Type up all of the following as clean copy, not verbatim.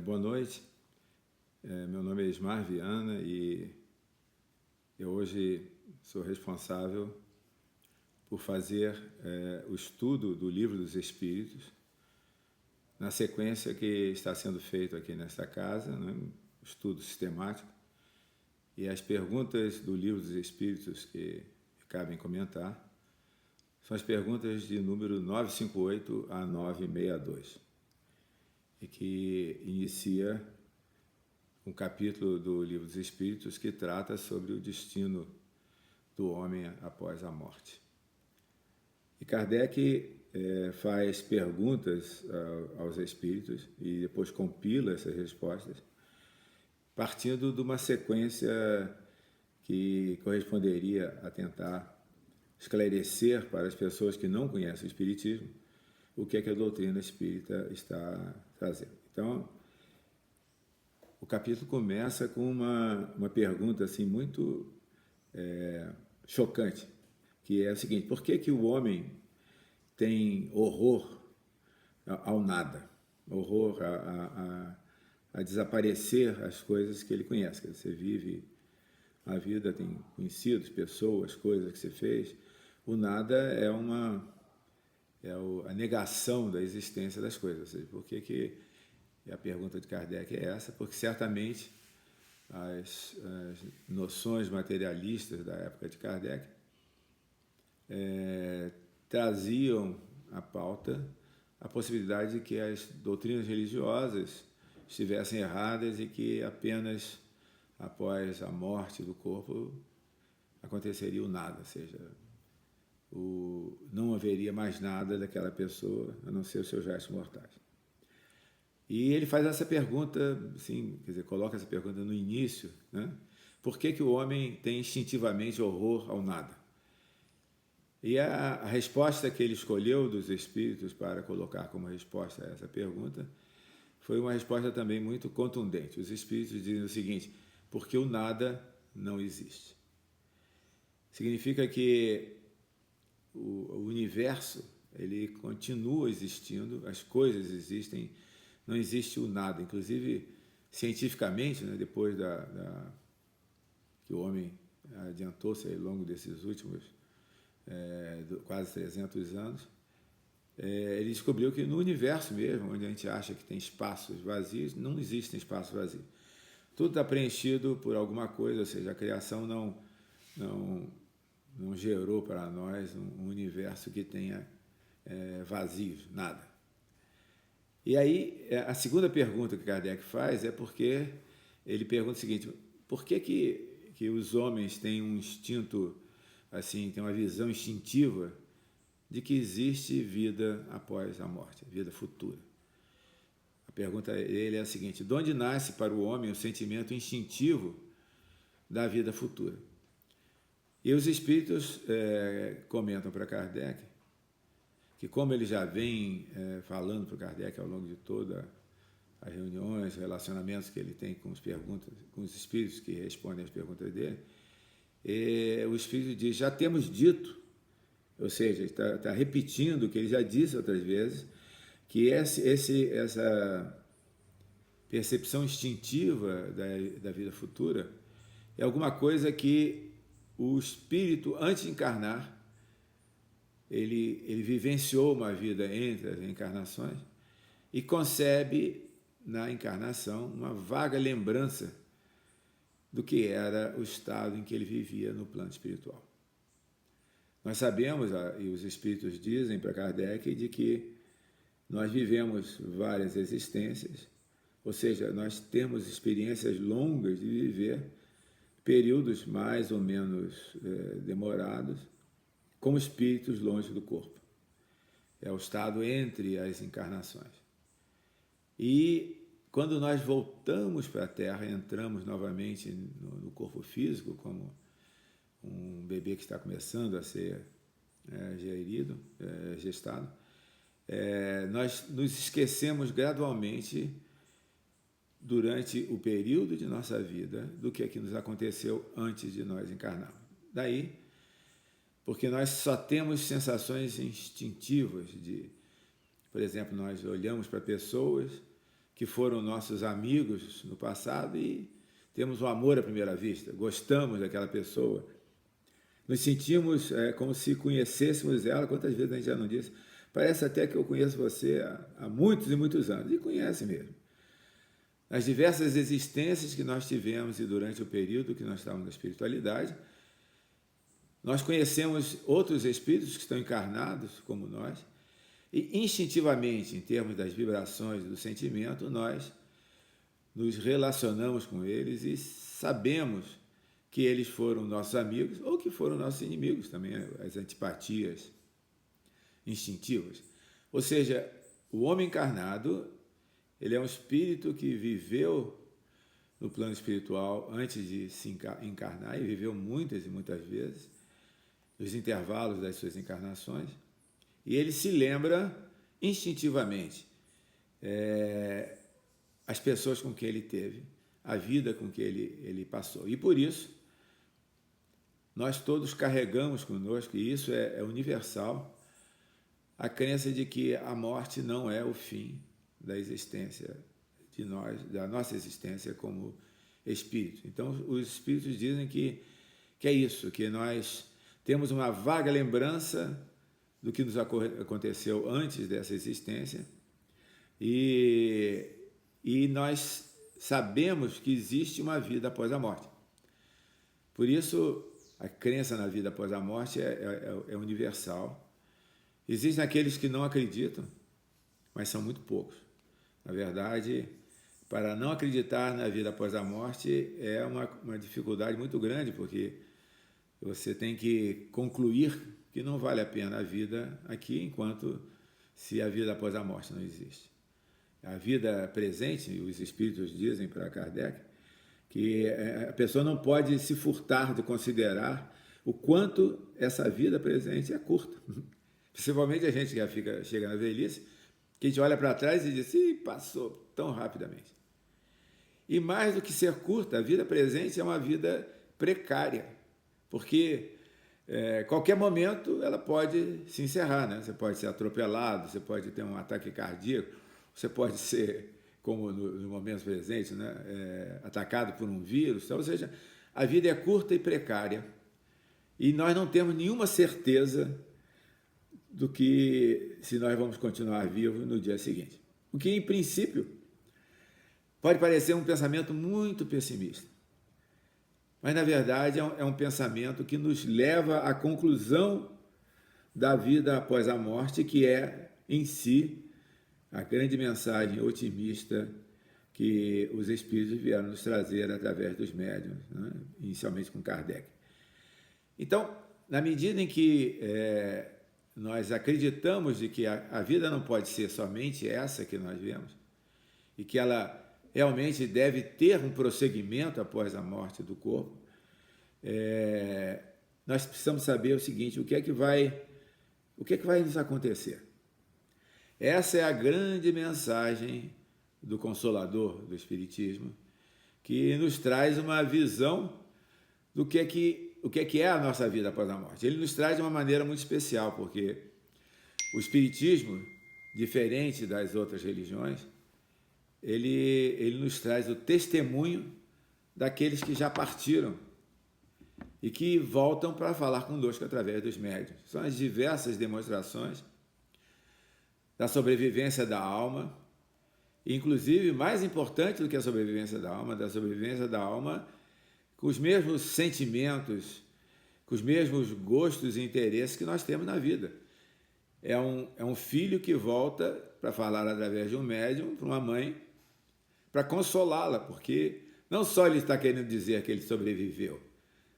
Boa noite, meu nome é Ismar Viana e eu hoje sou responsável por fazer o estudo do Livro dos Espíritos na sequência que está sendo feito aqui nesta casa, né? Estudo sistemático, e as perguntas do Livro dos Espíritos que cabem comentar são as perguntas de número 958 a 962, e que inicia um capítulo do Livro dos Espíritos que trata sobre o destino do homem após a morte. E Kardec faz perguntas aos espíritos e depois compila essas respostas, partindo de uma sequência que corresponderia a tentar esclarecer para as pessoas que não conhecem o Espiritismo o que é que a doutrina espírita está trazendo. Então, o capítulo começa com uma pergunta assim, muito chocante, que é o seguinte: por que o homem tem horror ao nada, horror a desaparecer as coisas que ele conhece? Você vive a vida, tem conhecidos, pessoas, coisas que você fez. O nada é a negação da existência das coisas. Ou seja, por que a pergunta de Kardec é essa? Porque certamente as noções materialistas da época de Kardec traziam à pauta a possibilidade de que as doutrinas religiosas estivessem erradas e que apenas após a morte do corpo aconteceria o nada, ou seja, não haveria mais nada daquela pessoa a não ser os seus restos mortais. E ele faz essa pergunta, assim, quer dizer, coloca essa pergunta no início, né? Por que o homem tem instintivamente horror ao nada? E a resposta que ele escolheu dos espíritos para colocar como resposta a essa pergunta foi uma resposta também muito contundente. Os espíritos dizem o seguinte: porque o nada não existe. Significa que o universo, ele continua existindo, as coisas existem, não existe o nada. Inclusive, cientificamente, né, depois que o homem adiantou-se ao longo desses últimos quase 300 anos, ele descobriu que no universo mesmo, onde a gente acha que tem espaços vazios, não existem espaços vazios. Tudo está preenchido por alguma coisa, ou seja, a criação não gerou para nós um universo que tenha vazios, nada. E aí, a segunda pergunta que Kardec faz é porque ele pergunta o seguinte: por que os homens têm um instinto, assim, têm uma visão instintiva de que existe vida após a morte, vida futura? A pergunta dele é a seguinte: de onde nasce para o homem o sentimento instintivo da vida futura? E os espíritos comentam para Kardec que, como ele já vem falando para Kardec ao longo de todas as reuniões, relacionamentos que ele tem com os espíritos que respondem às perguntas dele, o espírito diz: já temos dito, ou seja, está repetindo o que ele já disse outras vezes, que essa percepção instintiva da vida futura é alguma coisa que o espírito, antes de encarnar, ele vivenciou uma vida entre as encarnações e concebe na encarnação uma vaga lembrança do que era o estado em que ele vivia no plano espiritual. Nós sabemos, e os espíritos dizem para Kardec, de que nós vivemos várias existências, ou seja, nós temos experiências longas de viver, períodos mais ou menos demorados, como espíritos longe do corpo. É o estado entre as encarnações. E quando nós voltamos para a Terra, entramos novamente no corpo físico, como um bebê que está começando a ser gestado, nós nos esquecemos gradualmente, durante o período de nossa vida, do que nos aconteceu antes de nós encarnarmos. Daí, porque nós só temos sensações instintivas por exemplo, nós olhamos para pessoas, que foram nossos amigos no passado e temos um amor à primeira vista, gostamos daquela pessoa, nos sentimos como se conhecêssemos ela. Quantas vezes a gente já não disse? Parece até que eu conheço você há muitos e muitos anos, e conhece mesmo. Nas diversas existências que nós tivemos e durante o período que nós estávamos na espiritualidade, nós conhecemos outros espíritos que estão encarnados como nós, e instintivamente, em termos das vibrações do sentimento, nós nos relacionamos com eles e sabemos que eles foram nossos amigos ou que foram nossos inimigos também, as antipatias instintivas. Ou seja, o homem encarnado, ele é um espírito que viveu no plano espiritual antes de se encarnar, e viveu muitas e muitas vezes, nos intervalos das suas encarnações, e ele se lembra instintivamente as pessoas com quem ele teve, a vida com que ele passou. E por isso, nós todos carregamos conosco, e isso é universal, a crença de que a morte não é o fim da existência de nós, da nossa existência como espírito. Então, os espíritos dizem que é isso, que nós temos uma vaga lembrança do que nos aconteceu antes dessa existência e nós sabemos que existe uma vida após a morte. Por isso, a crença na vida após a morte é universal. Existem aqueles que não acreditam, mas são muito poucos. Na verdade, para não acreditar na vida após a morte é uma dificuldade muito grande, porque você tem que concluir que não vale a pena a vida aqui, enquanto se a vida após a morte não existe. A vida presente, os espíritos dizem para Kardec, que a pessoa não pode se furtar de considerar o quanto essa vida presente é curta. Principalmente a gente que chega na velhice, que a gente olha para trás e diz, passou tão rapidamente. E mais do que ser curta, a vida presente é uma vida precária, porque qualquer momento ela pode se encerrar, né? Você pode ser atropelado, você pode ter um ataque cardíaco, você pode ser, como no momento presente, né? Atacado por um vírus. Então, ou seja, a vida é curta e precária, e nós não temos nenhuma certeza do que se nós vamos continuar vivos no dia seguinte. O que, em princípio, pode parecer um pensamento muito pessimista, mas, na verdade, é um pensamento que nos leva à conclusão da vida após a morte, que é, em si, a grande mensagem otimista que os espíritos vieram nos trazer através dos médiuns, né? Inicialmente com Kardec. Então, na medida em que nós acreditamos de que a vida não pode ser somente essa que nós vemos, e que ela realmente deve ter um prosseguimento após a morte do corpo, nós precisamos saber o seguinte, o que é que vai nos acontecer. Essa é a grande mensagem do Consolador do Espiritismo, que nos traz uma visão do que é a nossa vida após a morte. Ele nos traz de uma maneira muito especial, porque o Espiritismo, diferente das outras religiões, ele nos traz o testemunho daqueles que já partiram e que voltam para falar conosco através dos médiuns. São as diversas demonstrações da sobrevivência da alma, inclusive, mais importante do que a sobrevivência da alma com os mesmos sentimentos, com os mesmos gostos e interesses que nós temos na vida. É um filho que volta para falar através de um médium para uma mãe, para consolá-la, porque não só ele está querendo dizer que ele sobreviveu,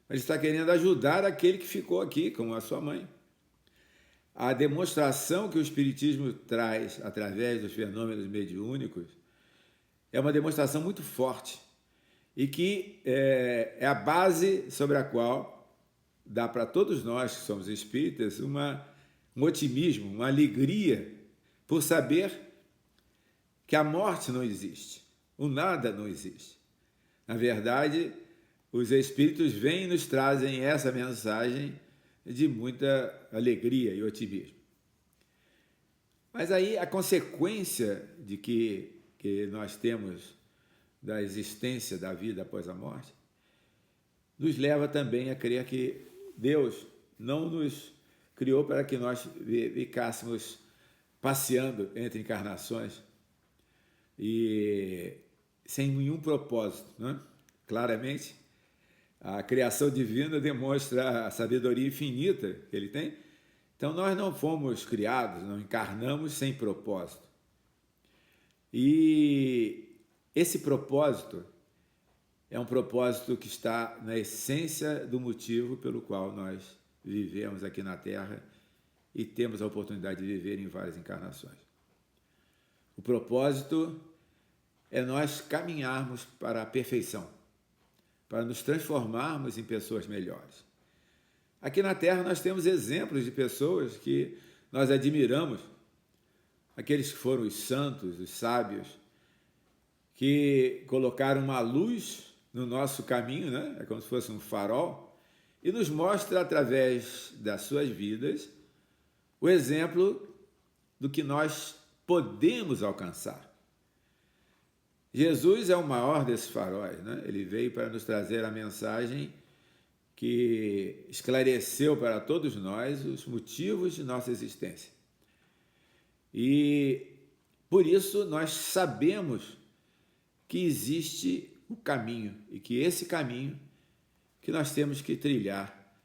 mas está querendo ajudar aquele que ficou aqui, como a sua mãe. A demonstração que o Espiritismo traz através dos fenômenos mediúnicos é uma demonstração muito forte e que é a base sobre a qual dá para todos nós que somos espíritas um otimismo, uma alegria por saber que a morte não existe, o nada não existe. Na verdade, os espíritos vêm e nos trazem essa mensagem de muita alegria e otimismo. Mas aí a consequência de que que nós temos da existência da vida após a morte, nos leva também a crer que Deus não nos criou para que nós ficássemos passeando entre encarnações e sem nenhum propósito, né? Claramente, a criação divina demonstra a sabedoria infinita que ele tem. Então, nós não fomos criados, não encarnamos sem propósito. E esse propósito é um propósito que está na essência do motivo pelo qual nós vivemos aqui na Terra e temos a oportunidade de viver em várias encarnações. O propósito é nós caminharmos para a perfeição, para nos transformarmos em pessoas melhores. Aqui na Terra nós temos exemplos de pessoas que nós admiramos, aqueles que foram os santos, os sábios, que colocaram uma luz no nosso caminho, né? É como se fosse um farol, e nos mostra através das suas vidas o exemplo do que nós podemos alcançar. Jesus é o maior desses faróis, né? Ele veio para nos trazer a mensagem que esclareceu para todos nós os motivos de nossa existência. E por isso nós sabemos que existe o caminho e que esse caminho que nós temos que trilhar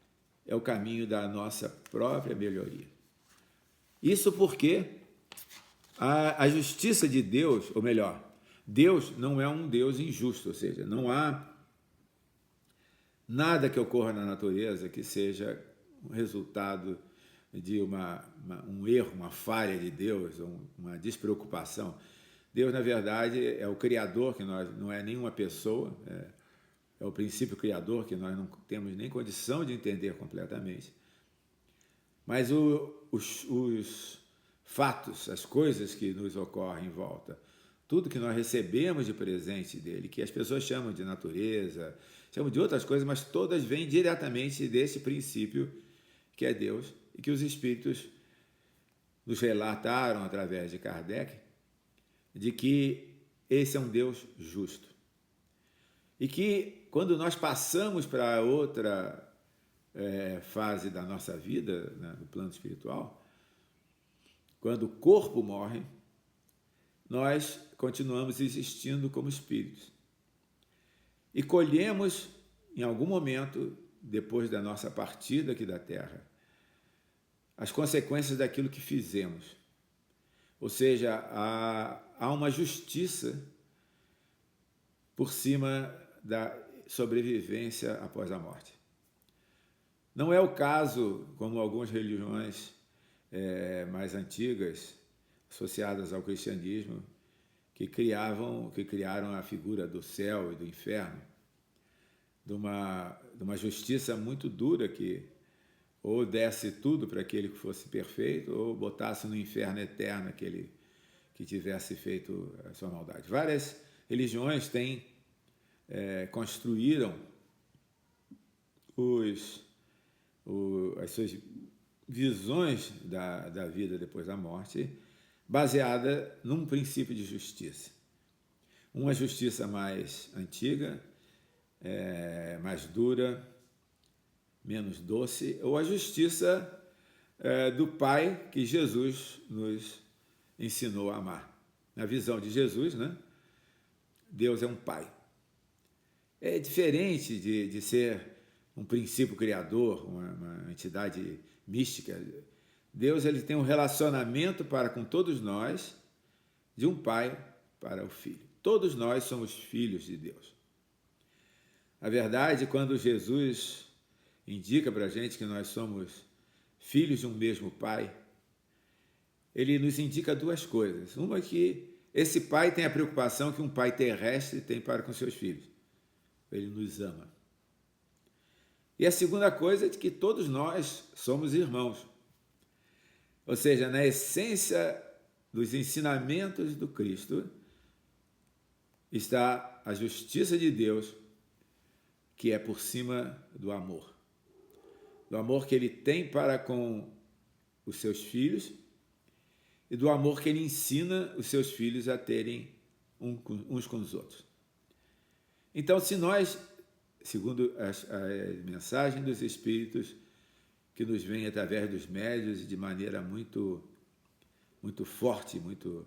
é o caminho da nossa própria melhoria. Isso porque a justiça de Deus, ou melhor, Deus não é um Deus injusto, ou seja, não há nada que ocorra na natureza que seja um resultado de um erro, uma falha de Deus, uma despreocupação. Deus, na verdade, é o Criador, que nós não é nenhuma pessoa, é o princípio criador que nós não temos nem condição de entender completamente. Mas os fatos, as coisas que nos ocorrem em volta, tudo que nós recebemos de presente dele, que as pessoas chamam de natureza, chamam de outras coisas, mas todas vêm diretamente desse princípio que é Deus e que os espíritos nos relataram através de Kardec, de que esse é um Deus justo. E que quando nós passamos para outra fase da nossa vida, né, no plano espiritual, quando o corpo morre, nós continuamos existindo como espíritos. E colhemos, em algum momento, depois da nossa partida aqui da Terra, as consequências daquilo que fizemos. Ou seja, há uma justiça por cima da sobrevivência após a morte. Não é o caso, como algumas religiões mais antigas, associadas ao cristianismo, que criaram a figura do céu e do inferno, de uma justiça muito dura que ou desse tudo para aquele que fosse perfeito, ou botasse no inferno eterno aquele que tivesse feito a sua maldade. Várias religiões construíram as suas visões da vida depois da morte, baseada num princípio de justiça. Uma justiça mais antiga, mais dura, menos doce, ou a justiça do Pai que Jesus nos ensinou a amar. Na visão de Jesus, né? Deus é um Pai. É diferente de ser um princípio criador, uma entidade mística. Deus ele tem um relacionamento para com todos nós, de um pai para o filho. Todos nós somos filhos de Deus. A verdade, quando Jesus indica para a gente que nós somos filhos de um mesmo pai, ele nos indica duas coisas. Uma é que esse pai tem a preocupação que um pai terrestre tem para com seus filhos. Ele nos ama. E a segunda coisa é de que todos nós somos irmãos. Ou seja, na essência dos ensinamentos do Cristo está a justiça de Deus, que é por cima do amor. Do amor que ele tem para com os seus filhos e do amor que ele ensina os seus filhos a terem uns com os outros. Então, se nós, segundo a mensagem dos Espíritos, que nos vem através dos médiuns e de maneira muito, muito forte, muito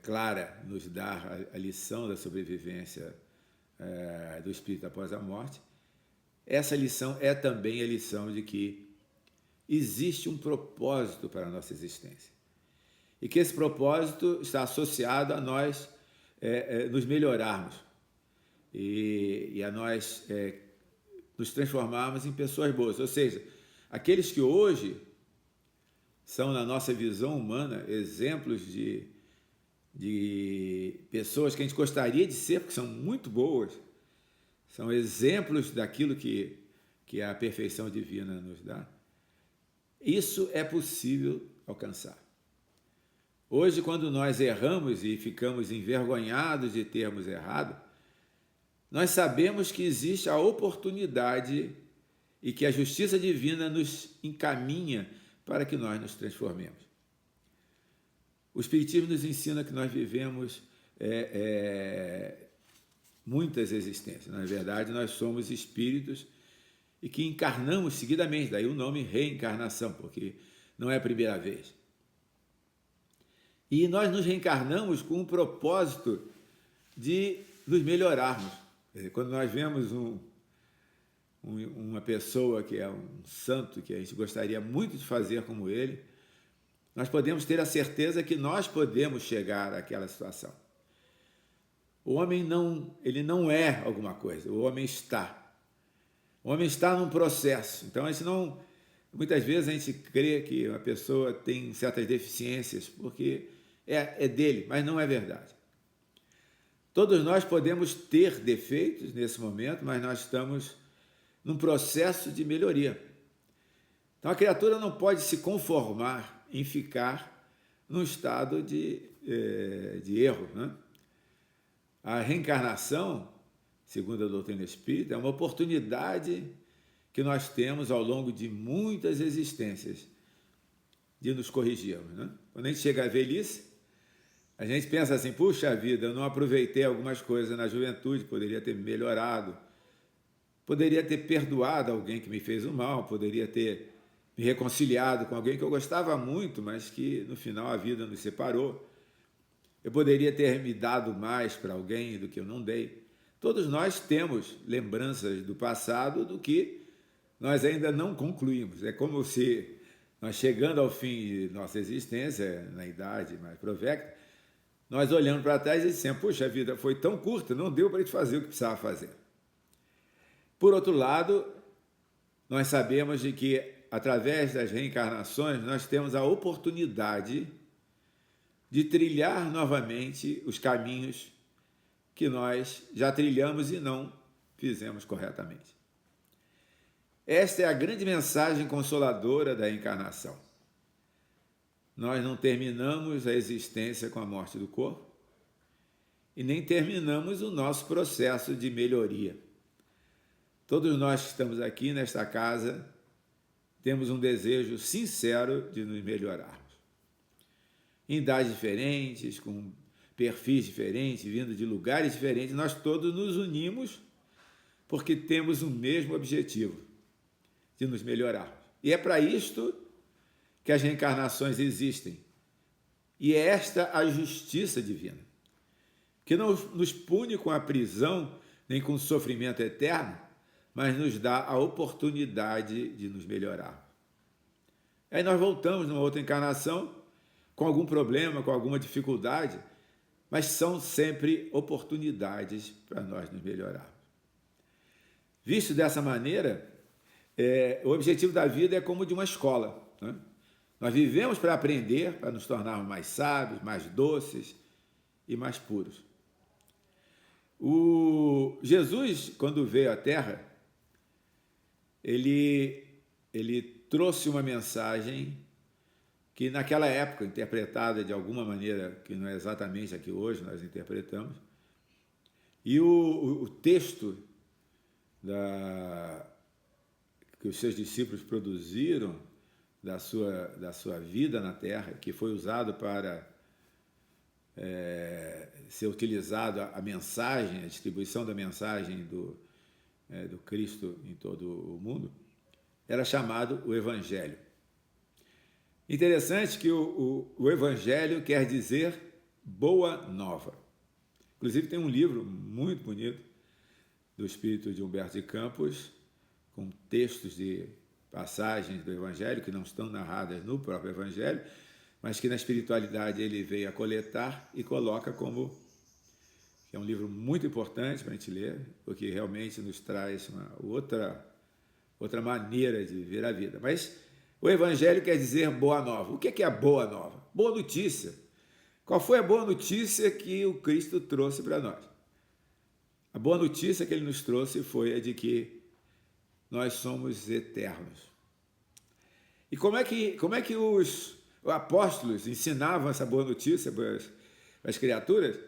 clara, nos dá a lição da sobrevivência do espírito após a morte, essa lição é também a lição de que existe um propósito para a nossa existência. E que esse propósito está associado a nós nos melhorarmos e a nós nos transformarmos em pessoas boas. Ou seja, aqueles que hoje são, na nossa visão humana, exemplos de pessoas que a gente gostaria de ser, porque são muito boas, são exemplos daquilo que a perfeição divina nos dá. Isso é possível alcançar. Hoje, quando nós erramos e ficamos envergonhados de termos errado, nós sabemos que existe a oportunidade e que a justiça divina nos encaminha para que nós nos transformemos. O Espiritismo nos ensina que nós vivemos muitas existências. Na verdade, nós somos espíritos e que encarnamos seguidamente, daí o nome reencarnação, porque não é a primeira vez. E nós nos reencarnamos com o propósito de nos melhorarmos. Quando nós vemos uma pessoa que é um santo, que a gente gostaria muito de fazer como ele, nós podemos ter a certeza que nós podemos chegar àquela situação. O homem ele não é alguma coisa, o homem está. O homem está num processo. Então, muitas vezes a gente crê que uma pessoa tem certas deficiências porque é dele, mas não é verdade. Todos nós podemos ter defeitos nesse momento, mas nós estamos num processo de melhoria. Então, a criatura não pode se conformar em ficar num estado de erro, né? A reencarnação, segundo a doutrina espírita, é uma oportunidade que nós temos ao longo de muitas existências de nos corrigirmos, né? Quando a gente chega à velhice, a gente pensa assim, puxa vida, eu não aproveitei algumas coisas na juventude, poderia ter melhorado, poderia ter perdoado alguém que me fez o mal, poderia ter me reconciliado com alguém que eu gostava muito, mas que no final a vida nos separou. Eu poderia ter me dado mais para alguém do que eu não dei. Todos nós temos lembranças do passado do que nós ainda não concluímos. É como se nós, chegando ao fim de nossa existência, na idade mais provecta, nós olhando para trás e dizendo, puxa, a vida foi tão curta, não deu para a gente fazer o que precisava fazer. Por outro lado, nós sabemos de que, através das reencarnações, nós temos a oportunidade de trilhar novamente os caminhos que nós já trilhamos e não fizemos corretamente. Esta é a grande mensagem consoladora da encarnação. Nós não terminamos a existência com a morte do corpo e nem terminamos o nosso processo de melhoria. Todos nós que estamos aqui nesta casa temos um desejo sincero de nos melhorarmos. Em idades diferentes, com perfis diferentes, vindo de lugares diferentes, nós todos nos unimos porque temos o mesmo objetivo, de nos melhorarmos. E é para isto que as reencarnações existem. E é esta a justiça divina, que não nos pune com a prisão, nem com o sofrimento eterno, mas nos dá a oportunidade de nos melhorar. Aí nós voltamos numa outra encarnação, com algum problema, com alguma dificuldade, mas são sempre oportunidades para nós nos melhorarmos. Visto dessa maneira, o objetivo da vida é como de uma escola, né? Nós vivemos para aprender, para nos tornarmos mais sábios, mais doces e mais puros. O Jesus, quando veio à Terra, ele trouxe uma mensagem que naquela época, interpretada de alguma maneira, que não é exatamente a que hoje nós interpretamos, e o texto que os seus discípulos produziram da sua vida na Terra, que foi usado para ser utilizado a mensagem, a distribuição da mensagem do Cristo em todo o mundo, era chamado o Evangelho. Interessante que o Evangelho quer dizer boa nova. Inclusive tem um livro muito bonito do espírito de Humberto de Campos, com textos de passagens do Evangelho que não estão narradas no próprio Evangelho, mas que na espiritualidade ele veio a coletar e coloca como que é um livro muito importante para a gente ler, porque realmente nos traz uma outra maneira de ver a vida. Mas o Evangelho quer dizer boa nova. O que é a boa nova? Boa notícia. Qual foi a boa notícia que o Cristo trouxe para nós? A boa notícia que ele nos trouxe foi a de que nós somos eternos. E como é que os apóstolos ensinavam essa boa notícia para as criaturas?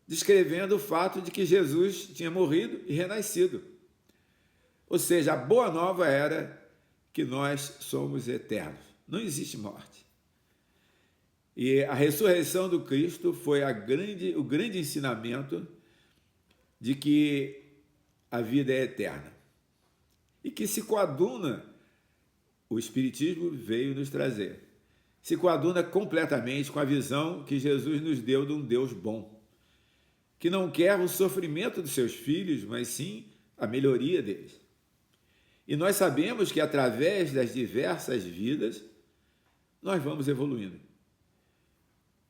Descrevendo o fato de que Jesus tinha morrido e renascido. Ou seja, a boa nova era que nós somos eternos. Não existe morte. E a ressurreição do Cristo foi o grande ensinamento de que a vida é eterna. E que se coaduna, o Espiritismo veio nos trazer, se coaduna completamente com a visão que Jesus nos deu de um Deus bom, que não quer o sofrimento dos seus filhos, mas sim a melhoria deles. E nós sabemos que através das diversas vidas, nós vamos evoluindo.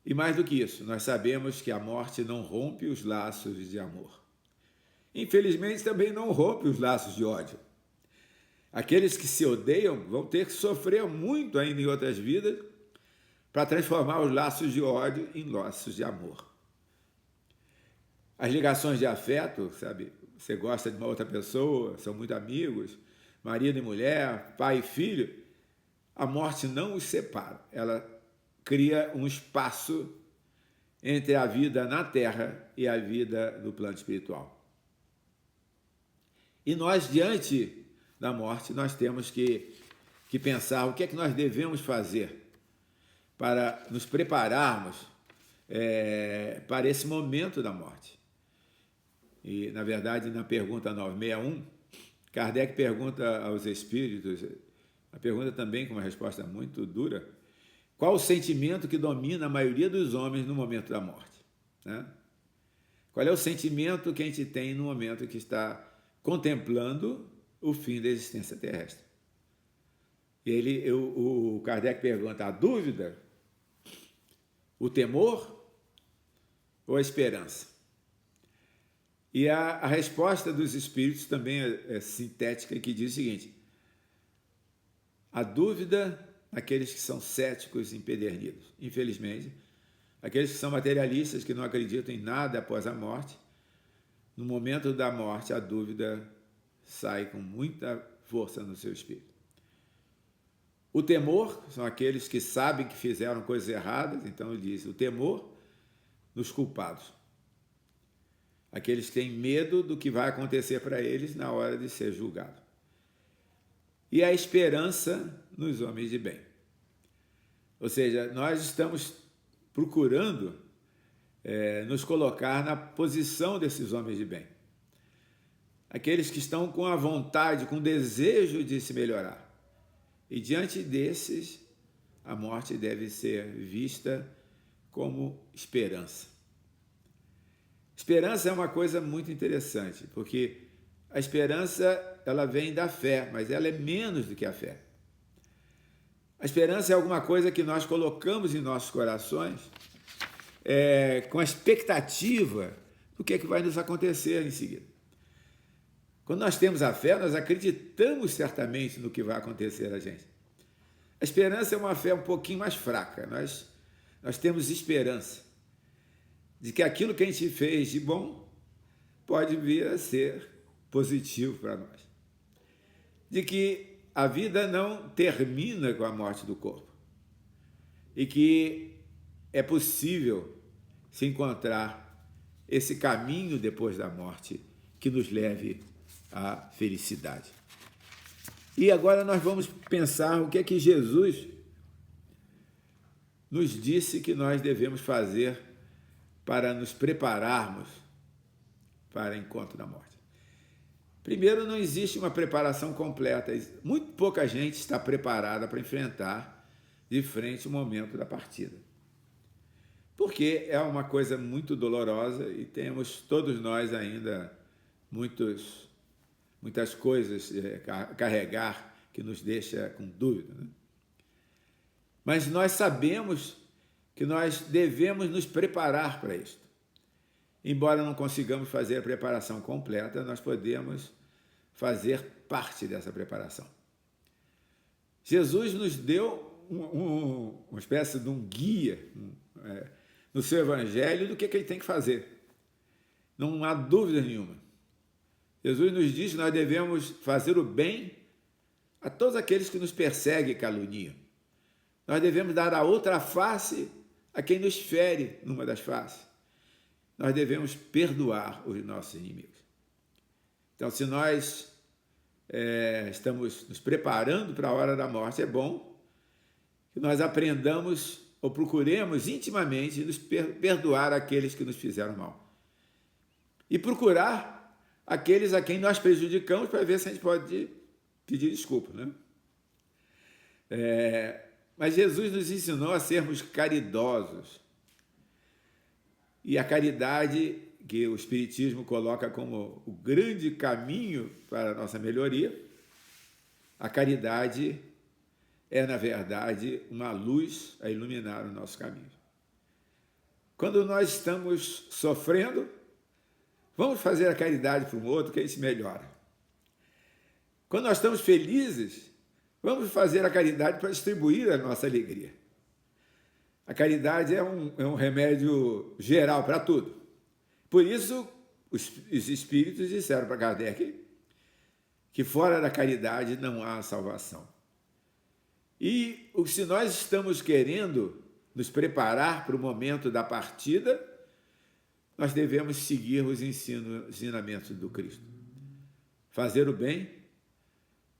E mais do que isso, nós sabemos que a morte não rompe os laços de amor. Infelizmente, também não rompe os laços de ódio. Aqueles que se odeiam vão ter que sofrer muito ainda em outras vidas para transformar os laços de ódio em laços de amor. As ligações de afeto, sabe? Você gosta de uma outra pessoa, são muito amigos, marido e mulher, pai e filho, a morte não os separa. Ela cria um espaço entre a vida na Terra e a vida no plano espiritual. E nós, diante da morte, nós temos que pensar o que é que nós devemos fazer para nos prepararmos para esse momento da morte. E, na verdade, na pergunta 961, Kardec pergunta aos espíritos, a pergunta também com uma resposta muito dura, qual o sentimento que domina a maioria dos homens no momento da morte? Né? Qual é o sentimento que a gente tem no momento que está contemplando o fim da existência terrestre? E o Kardec pergunta, a dúvida, o temor ou a esperança? E a resposta dos espíritos também é sintética, que diz o seguinte, a dúvida, aqueles que são céticos e empedernidos. Infelizmente, aqueles que são materialistas, que não acreditam em nada após a morte, no momento da morte, a dúvida sai com muita força no seu espírito. O temor são aqueles que sabem que fizeram coisas erradas, então ele diz, o temor nos culpados. Aqueles que têm medo do que vai acontecer para eles na hora de ser julgado. E a esperança nos homens de bem. Ou seja, nós estamos procurando nos colocar na posição desses homens de bem. Aqueles que estão com a vontade, com o desejo de se melhorar. E diante desses, a morte deve ser vista como esperança. Esperança é uma coisa muito interessante, porque a esperança ela vem da fé, mas ela é menos do que a fé. A esperança é alguma coisa que nós colocamos em nossos corações com a expectativa do que vai nos acontecer em seguida. Quando nós temos a fé, nós acreditamos certamente no que vai acontecer a gente. A esperança é uma fé um pouquinho mais fraca. Nós temos esperança de que aquilo que a gente fez de bom pode vir a ser positivo para nós. De que a vida não termina com a morte do corpo. E que é possível se encontrar esse caminho depois da morte que nos leve à felicidade. E agora nós vamos pensar o que é que Jesus nos disse que nós devemos fazer para nos prepararmos para o encontro da morte? Primeiro, não existe uma preparação completa. Muito pouca gente está preparada para enfrentar de frente o momento da partida. Porque é uma coisa muito dolorosa e temos todos nós ainda muitas coisas a carregar que nos deixa com dúvida, né? Mas nós sabemos que nós devemos nos preparar para isto. Embora não consigamos fazer a preparação completa, nós podemos fazer parte dessa preparação. Jesus nos deu uma espécie de um guia no seu evangelho do que ele tem que fazer. Não há dúvida nenhuma. Jesus nos diz que nós devemos fazer o bem a todos aqueles que nos perseguem e caluniam. Nós devemos dar a outra face a quem nos fere numa das faces. Nós devemos perdoar os nossos inimigos. Então, se nós estamos nos preparando para a hora da morte, é bom que nós aprendamos ou procuremos intimamente nos perdoar aqueles que nos fizeram mal. E procurar aqueles a quem nós prejudicamos para ver se a gente pode pedir desculpa, né? Mas Jesus nos ensinou a sermos caridosos. E a caridade, que o Espiritismo coloca como o grande caminho para a nossa melhoria, a caridade é, na verdade, uma luz a iluminar o nosso caminho. Quando nós estamos sofrendo, vamos fazer a caridade para um outro, que isso melhora. Quando nós estamos felizes, vamos fazer a caridade para distribuir a nossa alegria. A caridade é um remédio geral para tudo. Por isso, os espíritos disseram para Kardec que fora da caridade não há salvação. E se nós estamos querendo nos preparar para o momento da partida, nós devemos seguir os ensinamentos do Cristo. Fazer o bem,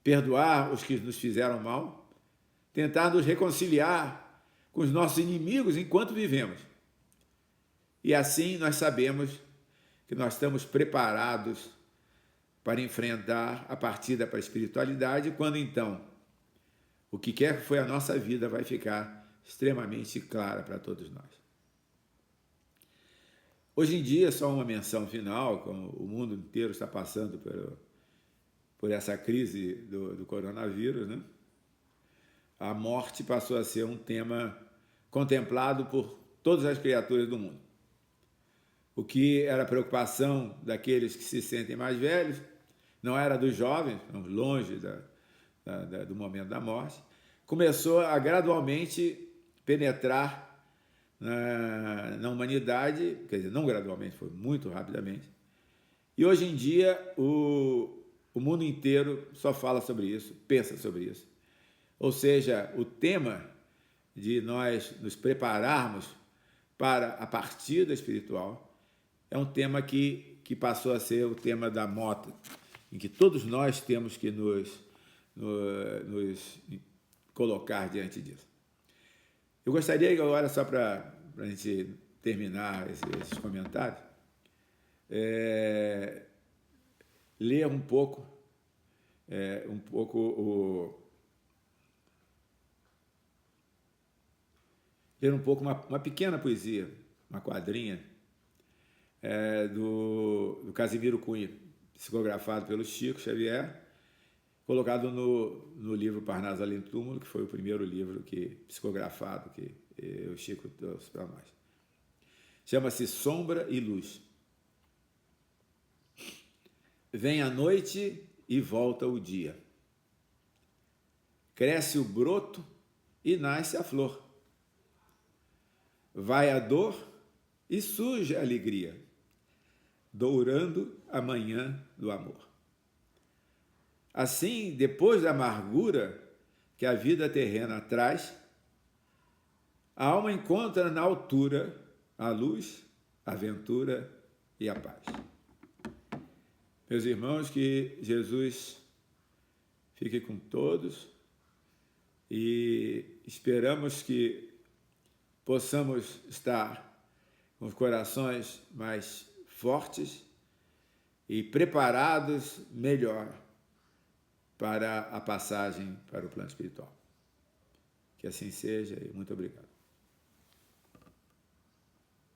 perdoar os que nos fizeram mal, tentar nos reconciliar com os nossos inimigos enquanto vivemos. E assim nós sabemos que nós estamos preparados para enfrentar a partida para a espiritualidade, quando então o que quer que foi a nossa vida vai ficar extremamente clara para todos nós. Hoje em dia, só uma menção final, como o mundo inteiro está passando por essa crise do coronavírus, né? A morte passou a ser um tema contemplado por todas as criaturas do mundo. O que era preocupação daqueles que se sentem mais velhos, não era dos jovens, longe do momento da morte, começou a gradualmente penetrar na humanidade, quer dizer, não gradualmente, foi muito rapidamente. E hoje em dia o mundo inteiro só fala sobre isso, pensa sobre isso. Ou seja, o tema de nós nos prepararmos para a partida espiritual é um tema que passou a ser o tema da moda, em que todos nós temos que nos colocar diante disso. Eu gostaria agora, só para a gente terminar esses comentários, ler um pouco uma pequena poesia, uma quadrinha, do Casimiro Cunha, psicografado pelo Chico Xavier, colocado no livro Parnaso Além do Túmulo, que foi o primeiro livro psicografado que o Chico trouxe para nós. Chama-se Sombra e Luz. Vem a noite e volta o dia. Cresce o broto e nasce a flor. Vai a dor e surge a alegria, dourando a manhã do amor. Assim, depois da amargura que a vida terrena traz, a alma encontra na altura a luz, a ventura e a paz. Meus irmãos, que Jesus fique com todos e esperamos que possamos estar com os corações mais fortes e preparados melhor para a passagem para o plano espiritual. Que assim seja e muito obrigado.